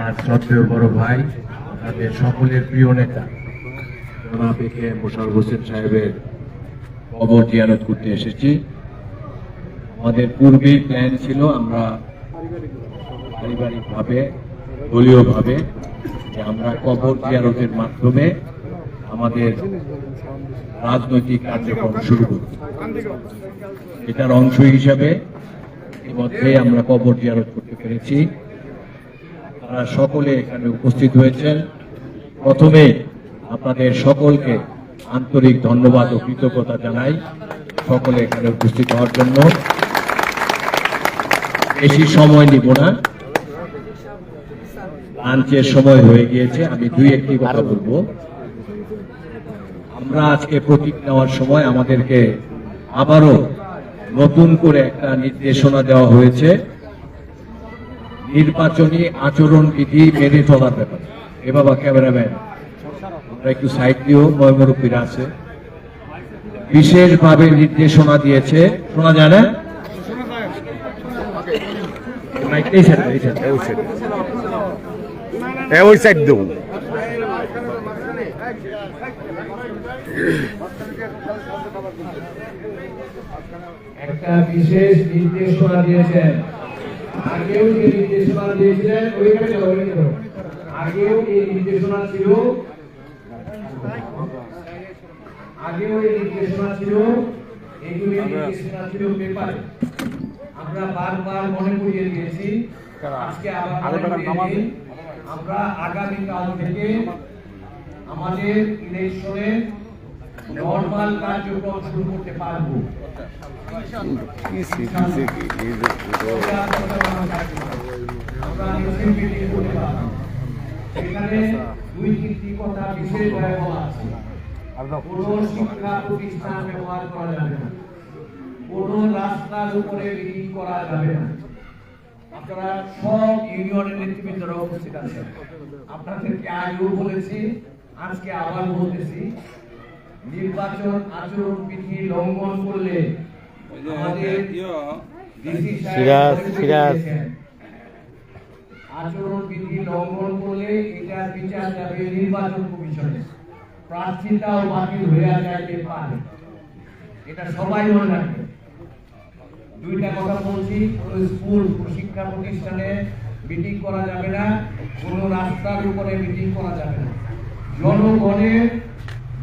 আমার শ্রদ্ধেয় বড় ভাই, তাদের সকলের প্রিয় নেতা জনাব এ.কে.এম. মোশাররফ হোসেন সাহেবের কবর জিয়ারত করতে এসেছি। আমাদের পূর্বেই প্ল্যান ছিল আমরা পারিবারিকভাবে, দলীয়ভাবে যে আমরা কবর জিয়ারতের মাধ্যমে আমাদের রাজনৈতিক কার্যক্রম শুরু করব। এটার অংশ হিসাবে ইতিমধ্যে আমরা কবর জিয়ারত করতে পেরেছি। তারা সকলে এখানে উপস্থিত হয়েছেন। প্রথমে আপনাদের সকলকে আন্তরিক ধন্যবাদ ও কৃতজ্ঞতা জানাই সকলে এখানে উপস্থিত হওয়ার জন্য। বেশি সময় নিব না, লাঞ্চের সময় হয়ে গিয়েছে। আমি দুই একটি কথা বলবো। আমরা আজকে প্রতীক নেওয়ার সময় আমাদেরকে আবারও নতুন করে একটা নির্দেশনা দেওয়া হয়েছে নির্বাচনী আচরণ বিধি মেনে চলার ব্যাপারে। এ বাবা ক্যামেরাম্যান, আমরা একটু সাইড দিও, ময়মুরব্বীরা আছে। বিশেষভাবে নির্দেশনা দিয়েছে, শোনা যায় না? ওই সাইড দেব। একটা বিশেষ নির্দেশনা দিয়েছেন। আগেও যে নির্দেশনা দিয়েছিলেন আগেও এই নির্দেশনা ছিল, এইগুলি নির্দেশনা ছিল পেপারে। আমরা বারবার মনে করিয়ে দিয়েছি, আজকে আবার আমরা আগামীকাল থেকে আমাদের ইলেকশনের নর্মাল কার্যক্রম শুরু করতে পারবো। এখানে দুই তিনটি কথা বিশেষভাবে বলা আছে। কোন শিক্ষা প্রতিষ্ঠান ব্যবহার করা যাবে না, কোন রাস্তার উপরে মিটিং করা যাবে না। আপনারা সব ইউনিয়নের নেতৃবৃন্দরা উপস্থিত আছেন। আপনাদেরকে আগেও বলেছি, আজকে আবার বলতেছি, নির্বাচন আচরণ বিধি লঙ্ঘন করলে আমাদের আচরণ বিধি লঙ্ঘন করলে এটার বিচার যাবে নির্বাচন কমিশনে, প্রার্থিতাও বাতিল হয়ে যাইতে পারে। এটা সবাই মনে রাখবে। দুইটা কথা বলছি, কোন স্কুল, কোন শিক্ষা প্রতিষ্ঠানে মিটিং করা যাবে না, কোন রাস্তার উপরে মিটিং করা যাবে না। জনগণের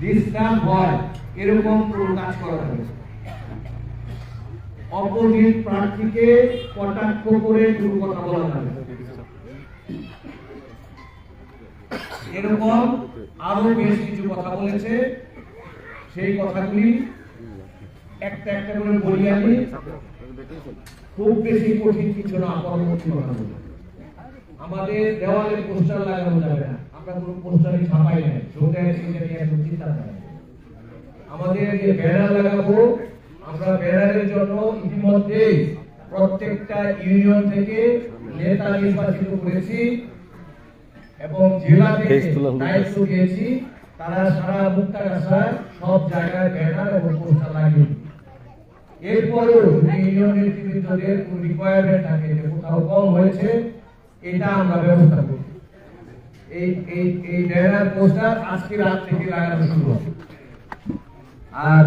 ডিস্টার্ব হয় এরকম কোন কাজ করা যাবে না। অপোজিট প্রার্থীকে কটাক্ষ করে কোনো কথা বলা যাবে না। এরকম আরো বেশ কিছু কথা বলেছে, সেই কথাগুলি একটা একটা করে বলি আমি। খুব বেশি কঠিন কিছু না, পরবর্তী কথা বলি। আমাদের দেওয়ালে পোস্টার লাগানো যাবে না, আমরা কোনো পোস্টারই ছাপাই নাই, চিন্তা করেন। আমাদের যে ব্যানার লাগাবো, আমরা ব্যানারের জন্য ইতিমধ্যে প্রত্যেকটা ইউনিয়ন থেকে নেতা নির্বাচিত করেছি এবং জেলা থেকে দায়িত্ব দিয়েছি। তারা সারা মুক্তাগাছায় সব জায়গায় ব্যানার এবং পোস্টার লাগিয়ে। এরপরেও যদি ইউনিয়ন নেতৃবৃন্দদের কোন রিকোয়ারমেন্ট থাকে যে কোথাও কম হয়েছে, এটা আমরা ব্যবস্থা করব। এই ব্যানার পোস্টার আজকে রাত থেকে লাগানো শুরু হবে। আর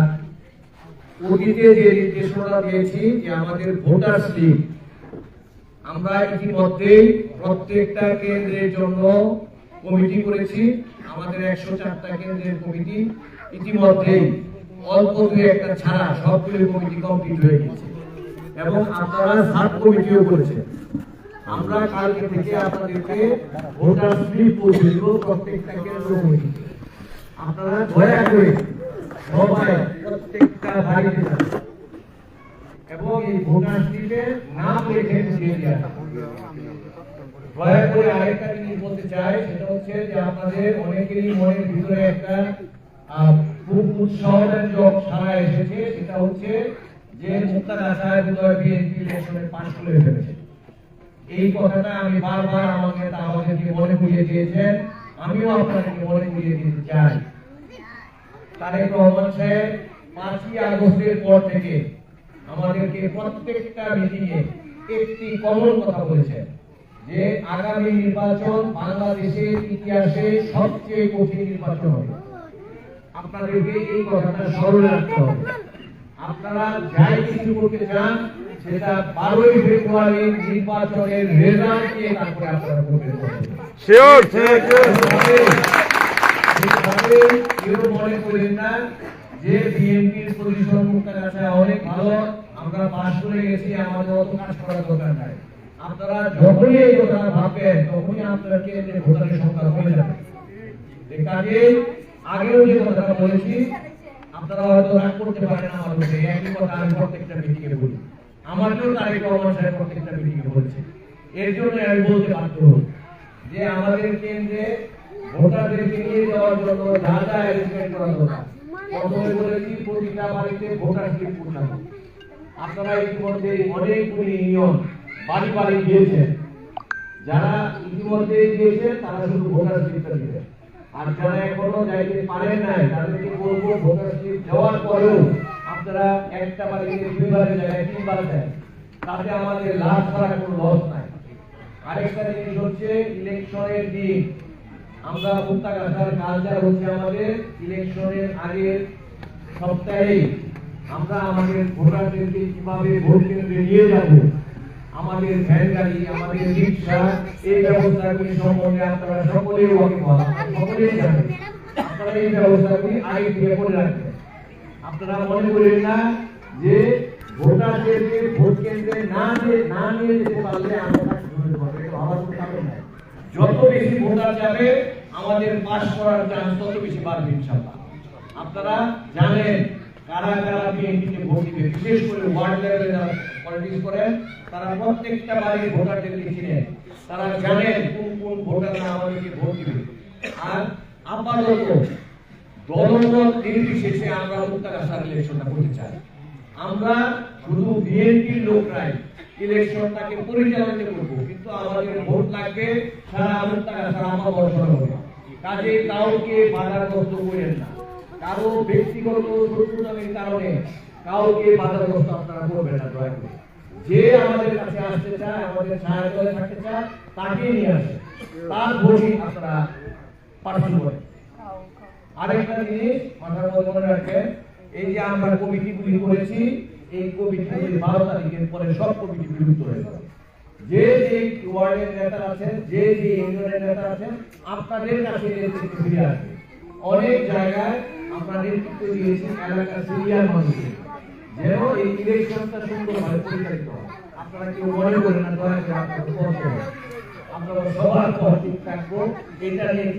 অতীতে যে নির্দেশনা দিয়েছি যে আমাদের ভোটার স্লিপ, আমরা ইতিমধ্যেই প্রত্যেকটা কেন্দ্রের জন্য কমিটি করেছি। আমাদের 104টা কেন্দ্রের কমিটি ইতিমধ্যেই অল্প দুই একটা ছাড়া সবগুলো কমিটি কমপ্লিট হয়ে গেছে এবং আপনারা সাব কমিটিও করেছেন। আমরা কালকে থেকে আপনাদেরকে ভোটার স্লিপ পৌঁছে দেব প্রত্যেকটা কেন্দ্র কমিটি। আপনারা দয়া করে সবাই প্রত্যেকটা বাড়িতে যাবেন এবং এই ভোটার স্লিপে নাম লিখে দিয়ে দেওয়া। দয়া করে আরেকটা জিনিস বলতে চাই, সেটা হচ্ছে যে আপনাদের অনেকেরই মনের ভিতরে একটা খুব উৎসাহজনক সাড়া এসেছে, সেটা হচ্ছে যে মুক্তাগাছায় বোধহয় বিএনপি ইলেকশনে পাস করে ফেলেছে। এই কথাটা আমি বারবার আমাদেরকে মনে করিয়ে দিয়েছেন, আমিও আপনাদেরকে মনে করিয়ে দিতে চাই। তারেক রহমান সাহেব 5ই আগস্টের পর থেকে আমাদেরকে প্রত্যেকটা মিটিংয়ে একটি কমন কথা বলেছেন যে আগামী নির্বাচন বাংলাদেশের ইতিহাসে সবচেয়ে কঠিন নির্বাচন হবে। আপনাদেরকে এই কথাটা স্মরণ রাখতে হবে। আপনারা যাই কিছু করতে চান সেটা 12ই ফেব্রুয়ারি নির্বাচনের রেজাল্ট দিয়ে তারপরে আপনারা করবেন। কেউ মনে করেন না যে বিএনপির পজিশন মুক্তার কাছে অনেক ভালো, আমরা পাশ করে গেছি, আমাদের অত কাজ করার দরকার নাই। আপনারা যখনই এই কথা ভাববেন তখনই আপনার কেন্দ্রে ভোটারের সংখ্যা কমে যাবে। কাজে আগেও যে কথাটা বলেছি, আপনারা হয়তো রাগ করতে পারেন আমার মধ্যে, একই কথা আমি প্রত্যেকটা মিটিংয়ে বলি, আমাকেও তারেক রহমান সাহেব প্রত্যেকটা মিটিংয়ে বলছে। এর জন্য আমি বলতে বাধ্য যে আমাদের কেন্দ্রে ভোটারদেরকে নিয়ে যাওয়ার জন্য যা যা অ্যারেঞ্জমেন্ট করা দরকার, প্রথমে বলেছি প্রতিটা বাড়িতে ভোটার স্লিপ পৌঁছানো। আপনারা ইতিমধ্যে অনেকগুলি ইউনিয়ন বাড়ি বাড়ি গিয়েছেন, যারা ইতিমধ্যে গিয়েছেন তারা শুধু ভোটার স্লিপটা দিবেন, আর যারা এখনো যাইতে পারেন নাই তাদেরকে বলবো ভোটার স্লিপ দেওয়ার পরেও আপনারা একটা বাড়িতে 2 বারে যায় 3 বার দেয়, তাতে আমাদের লাভ ছাড়া কোনো লস নাই। আরেকটা জিনিস হচ্ছে ইলেকশনের দিন আমরা মুক্তাগাছার কালচার হচ্ছে আমাদের ইলেকশনের আগের সপ্তাহে আমরা আমাদের ভোটারদেরকে কিভাবে ভোট কেন্দ্রে নিয়ে যাব, আমাদের ভ্যান গাড়ি, আমাদের রিক্সা, এই ব্যবস্থাগুলি সম্বন্ধে আপনারা সকলেই ওয়াকিবহাল, সকলেই জানেন। আপনারা এই ব্যবস্থাগুলি আগে থেকে করে রাখবেন। আপনারা মনে করেন না যে ভোটারদেরকে ভোট কেন্দ্রে না নিয়ে যেতে পারলে আমরা ভাবার কোনো কারণ নাই। যত বেশি ভোটার যাবে আমাদের পাস করার চান্স তত বেশি বাড়বে ইনশাআল্লাহ। আপনারা জানেন কারা কারা বিএনপিকে ভোট দিবে, বিশেষ করে ওয়ার্ড লেভেলে যারা পলিটিক্স করেন তারা প্রত্যেকটা বাড়ির ভোটারদেরকে চিনেন, তারা জানেন কোন কোন ভোটাররা আমাদেরকে ভোট দিবে। আর আপাতত দলমত নির্বিশেষে আমরা মুক্তাগাছার ইলেকশনটা করতে চাই। আমরা শুধু বিএনপির লোকরাই ইলেকশনটাকে পরিচালনা করব, কিন্তু আমাদের ভোট লাগবে সারা মুক্তাগাছা আমার বর্ষণ হবে। কাজে কাউকে বাধাগ্রস্ত করেন না, কারো ব্যক্তিগত শত্রুতার কারণে কাউকে বাধাগ্রস্ত আপনারা করবেন না। দয়া করে যে আমাদের কাছে আসতে চায়, আমাদের ছায়াতলে থাকতে চায়, তাকে নিয়ে আসে, তার ভোটই আপনারা পাঠান করেন। আরেকটা জিনিস মাথার মধ্যে মনে রাখবেন, এই যে আমরা কমিটিগুলি করেছি, এই কমিটিগুলি 12 তারিখের পরে সব কমিটি বিলুপ্ত হয়ে যাবে। যে যে ওয়ার্ডের নেতা আছেন, যে যে ইউনিয়নের নেতা আছেন, আপনাদের কাছে নেতৃত্ব ফিরে আসবে। অনেক জায়গায় আমরা নেতৃত্ব দিয়েছি এলাকার সিনিয়র মানুষকে, যেন এই ইলেকশনটা সুন্দরভাবে পরিচালিত হয়। আপনারা কেউ মনে করেন না, দয়া করে আপনারা সবার পর ঠিক থাকবো, এটা নিয়ে